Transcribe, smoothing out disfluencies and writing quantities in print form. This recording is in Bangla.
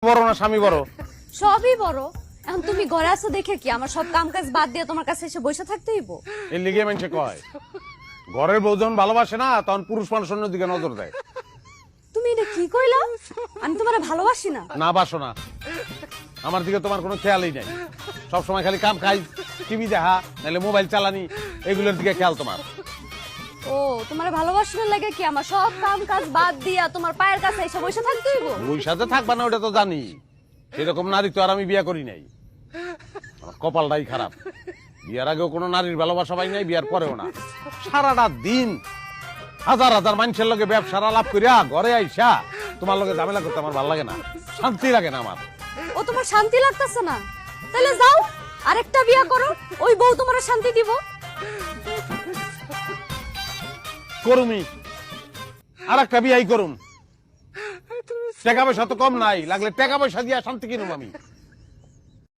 বড় না স্বামী বড়? সবই বড়। এখন তুমি ঘরে আছো দেখে কি আমার সব কাম কাজ বাদ দিয়ে তোমার কাছে এসে বসে থাকতে হইব? এর লিগে মানুষে কয় ঘরের বউ যখন ভালোবাসে না তখন পুরুষ মানুষ অন্য দিকে নজর দেয়। তুমি এটা কি কইলা? আমি তোমারে ভালোবাসি না। না বাসো না, আমার দিকে তোমার কোনো খেয়ালই নাই। সবসময় খালি কাম খাই, টিভি দেখা, নাহলে মোবাইল চালানি, এগুলোর দিকে খেয়াল তোমার। ও তোমারে ভালোবাসার লাগে কি আমার সব কাম কাজ বাদ দিয়া তোমার পায়ের কাছে এসে বসে থাকতে হইব? ওই সাথে থাকবা না ওটা তো জানি, সেরকম নারী তো আর আমি বিয়ে করি নাই। আমার কপালটাই খারাপ, বিয়ার আগেও কোনো নারীর ভালোবাসা পাই নাই, বিয়ার পরেও না। সারাটা দিন হাজার হাজার মানুষের লগে ব্যবসার আলাপ করিয়া ঘরে আইসা তোমার লগে ঝামেলা করতে আমার ভালো লাগে না, শান্তি লাগে না আমার। ও তোমার শান্তি লাগতেছে না? তাহলে যাও আরেকটা বিয়া করো, ওই বউ তোমার শান্তি দিব। করুমি, আর একটা বিয়াই করুম। টাকা পয়সা তো কম নাই, লাগলে টাকা পয়সা দিয়া শান্তি কিনুম আমি।